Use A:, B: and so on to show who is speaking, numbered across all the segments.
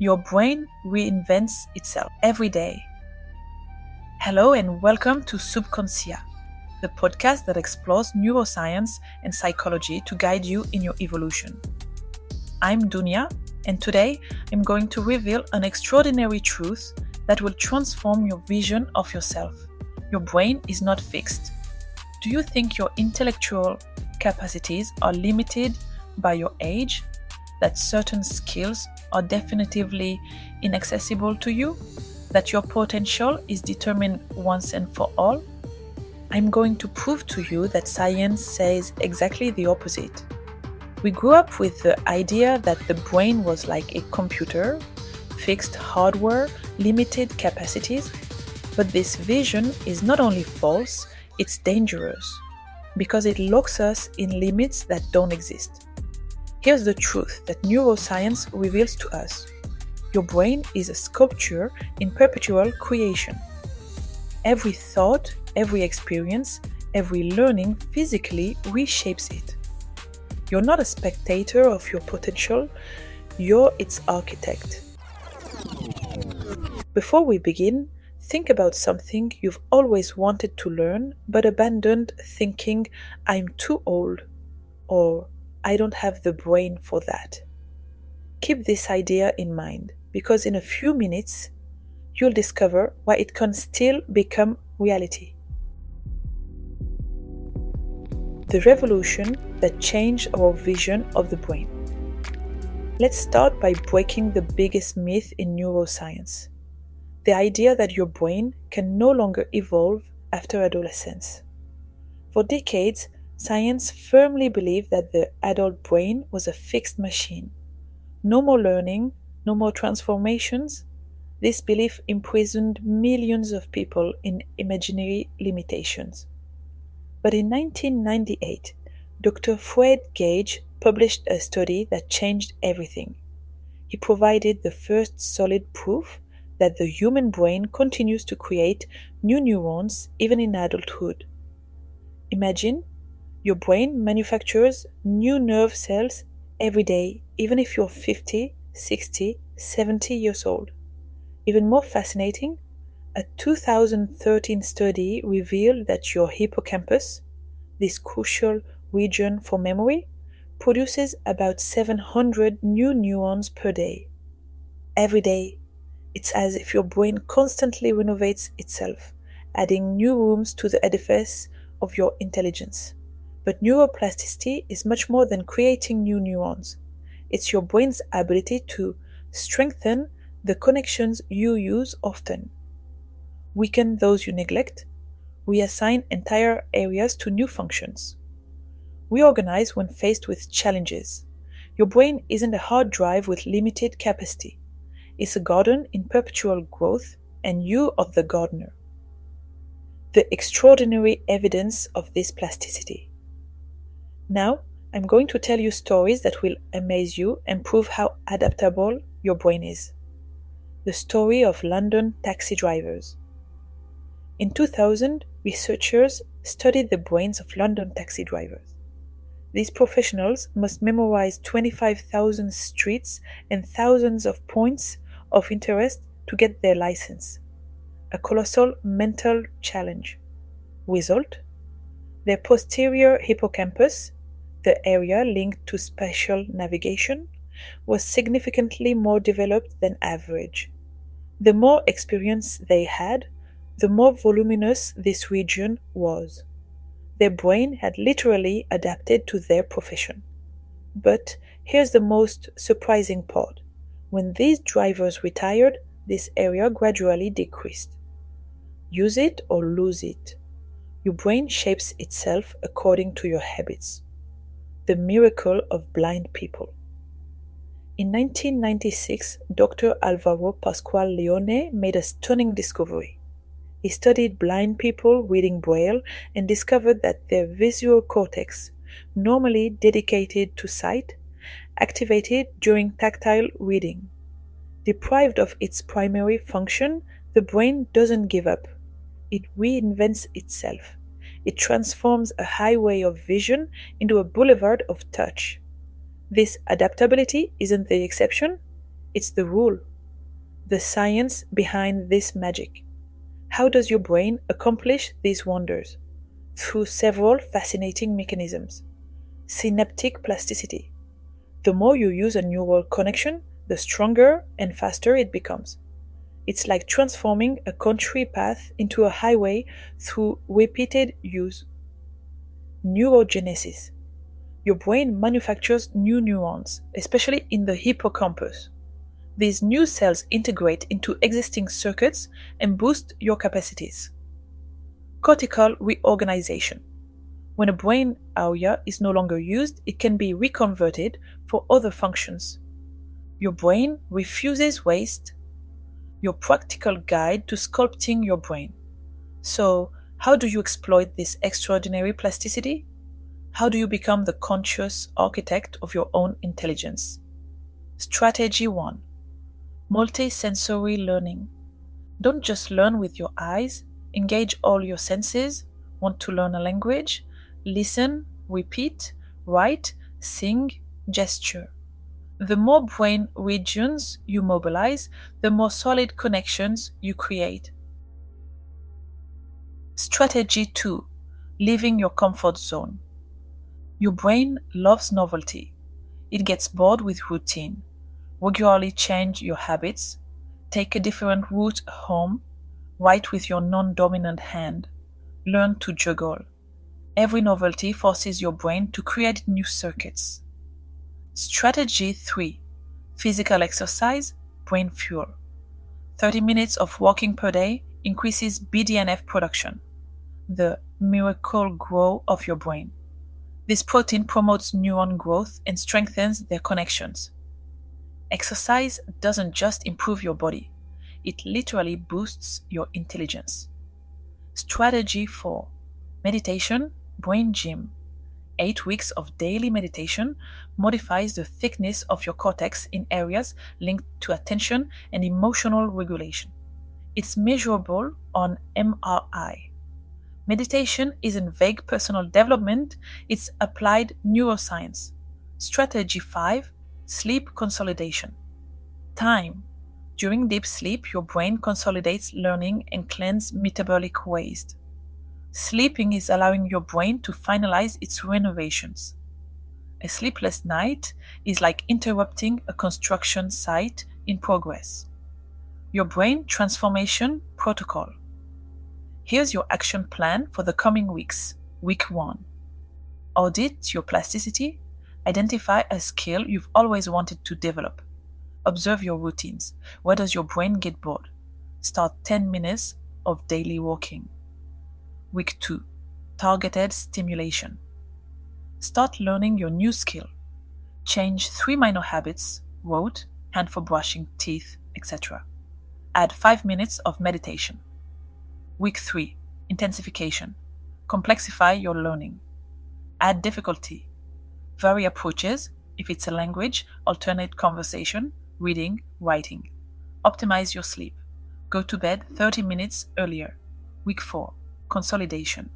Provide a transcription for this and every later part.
A: Your brain reinvents itself every day. Hello and welcome to Subconsia, the podcast that explores neuroscience and psychology to guide you in your evolution. I'm Dunia, and today I'm going to reveal an extraordinary truth that will transform your vision of yourself. Your brain is not fixed. Do you think your intellectual capacities are limited by your age? That certain skills are definitively inaccessible to you? That your potential is determined once and for all? I'm going to prove to you that science says exactly the opposite. We grew up with the idea that the brain was like a computer, fixed hardware, limited capacities, but this vision is not only false, it's dangerous, because it locks us in limits that don't exist. Here's the truth that neuroscience reveals to us. Your brain is a sculpture in perpetual creation. Every thought, every experience, every learning physically reshapes it. You're not a spectator of your potential, you're its architect. Before we begin, think about something you've always wanted to learn but abandoned thinking, I'm too old, or I don't have the brain for that. Keep this idea in mind, because in a few minutes, you'll discover why it can still become reality. The revolution that changed our vision of the brain. Let's start by breaking the biggest myth in neuroscience. The idea that your brain can no longer evolve after adolescence. For decades, science firmly believed that the adult brain was a fixed machine. No more learning, no more transformations. This belief imprisoned millions of people in imaginary limitations. But in 1998, Dr. Fred Gage published a study that changed everything. He provided the first solid proof that the human brain continues to create new neurons even in adulthood. Imagine, your brain manufactures new nerve cells every day, even if you're 50, 60, 70 years old. Even more fascinating, a 2013 study revealed that your hippocampus, this crucial region for memory, produces about 700 new neurons per day. Every day, it's as if your brain constantly renovates itself, adding new rooms to the edifice of your intelligence. But neuroplasticity is much more than creating new neurons. It's your brain's ability to strengthen the connections you use often, weaken those you neglect, reassign entire areas to new functions. Reorganize when faced with challenges. Your brain isn't a hard drive with limited capacity. It's a garden in perpetual growth, and you are the gardener. The extraordinary evidence of this plasticity. Now, I'm going to tell you stories that will amaze you and prove how adaptable your brain is. The story of London taxi drivers. In 2000, researchers studied the brains of London taxi drivers. These professionals must memorize 25,000 streets and thousands of points of interest to get their license. A colossal mental challenge. Result? Their posterior hippocampus, the area linked to spatial navigation, was significantly more developed than average. The more experience they had, the more voluminous this region was. Their brain had literally adapted to their profession. But here's the most surprising part. When these drivers retired, this area gradually decreased. Use it or lose it. Your brain shapes itself according to your habits. The miracle of blind people. In 1996, Dr. Alvaro Pascual Leone made a stunning discovery. He studied blind people reading Braille and discovered that their visual cortex, normally dedicated to sight, activated during tactile reading. Deprived of its primary function, the brain doesn't give up. It reinvents itself. It transforms a highway of vision into a boulevard of touch. This adaptability isn't the exception, it's the rule. the science behind this magic. How does your brain accomplish these wonders? Through several fascinating mechanisms. Synaptic plasticity. The more you use a neural connection, the stronger and faster it becomes. It's like transforming a country path into a highway through repeated use. Neurogenesis. Your brain manufactures new neurons, especially in the hippocampus. These new cells integrate into existing circuits and boost your capacities. Cortical reorganization. When a brain area is no longer used, it can be reconverted for other functions. Your brain refuses waste. Your practical guide to sculpting your brain. So, how do you exploit this extraordinary plasticity? How do you become the conscious architect of your own intelligence? Strategy 1. Multisensory learning. Don't just learn with your eyes, engage all your senses. Want to learn a language? Listen, repeat, write, sing, gesture. The more brain regions you mobilize, the more solid connections you create. Strategy 2. Leaving your comfort zone. Your brain loves novelty. It gets bored with routine. Regularly change your habits. Take a different route home. Write with your non-dominant hand. Learn to juggle. Every novelty forces your brain to create new circuits. Strategy 3. Physical exercise, brain fuel. 30 minutes of walking per day increases BDNF production, the miracle grow of your brain. This protein promotes neuron growth and strengthens their connections. Exercise doesn't just improve your body, it literally boosts your intelligence. Strategy 4. Meditation, brain gym. 8 weeks of daily meditation modifies the thickness of your cortex in areas linked to attention and emotional regulation. It's measurable on MRI. Meditation isn't vague personal development, it's applied neuroscience. Strategy 5. Sleep consolidation. Time. During deep sleep, your brain consolidates learning and cleanses metabolic waste. Sleeping is allowing your brain to finalize its renovations. A sleepless night is like interrupting a construction site in progress. Your brain transformation protocol. Here's your action plan for the coming weeks. Week 1. Audit your plasticity. Identify a skill you've always wanted to develop. Observe your routines. Where does your brain get bored? Start 10 minutes of daily walking. Week 2. Targeted stimulation. Start learning your new skill. Change 3 minor habits, rote, hand for brushing teeth, etc. Add 5 minutes of meditation. Week 3. Intensification. Complexify your learning. Add difficulty. Vary approaches. If it's a language, alternate conversation, reading, writing. Optimize your sleep. Go to bed 30 minutes earlier. Week 4. Consolidation.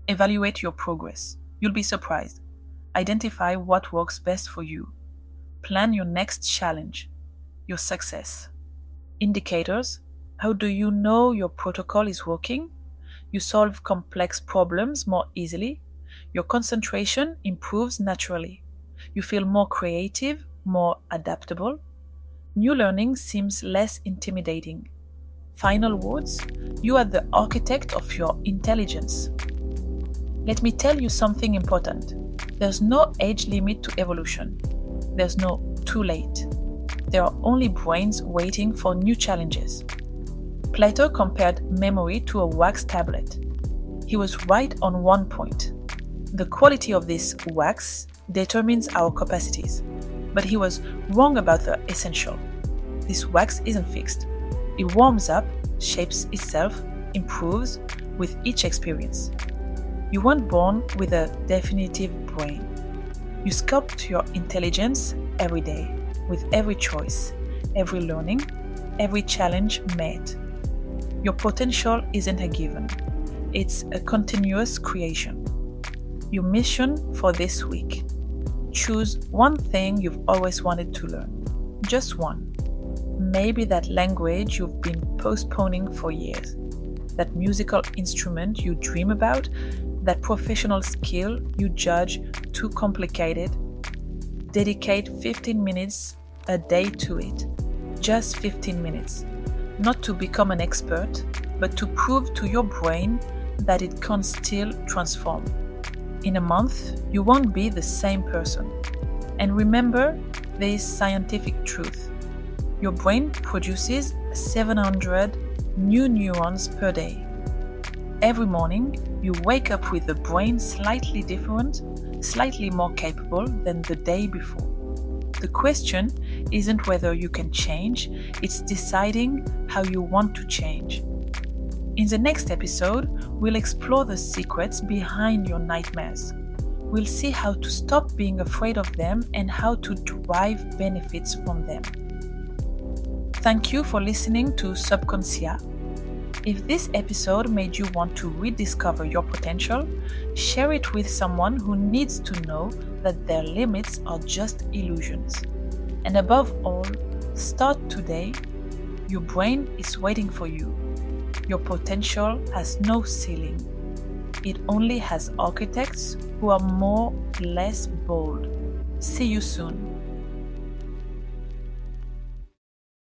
A: Evaluate your progress. You'll be surprised. Identify what works best for you. Plan your next challenge. Your success. Indicators. How do you know your protocol is working? You solve complex problems more easily. Your concentration improves naturally. You feel more creative, more adaptable. New learning seems less intimidating. Final words, you are the architect of your intelligence. Let me tell you something important. There's no age limit to evolution. There's no too late. There are only brains waiting for new challenges. Plato compared memory to a wax tablet. He was right on one point. The quality of this wax determines our capacities, but he was wrong about the essential. This wax isn't fixed. It warms up, shapes itself, improves with each experience. You weren't born with a definitive brain. You sculpt your intelligence every day, with every choice, every learning, every challenge met. Your potential isn't a given. It's a continuous creation. Your mission for this week. Choose one thing you've always wanted to learn. Just one. maybe that language you've been postponing for years, that musical instrument you dream about, that professional skill you judge too complicated. Dedicate 15 minutes a day to it. Just 15 minutes. Not to become an expert, but to prove to your brain that it can still transform. In a month, you won't be the same person. And remember this scientific truth. Your brain produces 700 new neurons per day. Every morning, you wake up with a brain slightly different, slightly more capable than the day before. The question isn't whether you can change, it's deciding how you want to change. In the next episode, we'll explore the secrets behind your nightmares. We'll see how to stop being afraid of them and how to derive benefits from them. Thank you for listening to Subconsia. If this episode made you want to rediscover your potential, share it with someone who needs to know that their limits are just illusions. And above all, start today. Your brain is waiting for you. Your potential has no ceiling. It only has architects who are more or less bold. See you soon.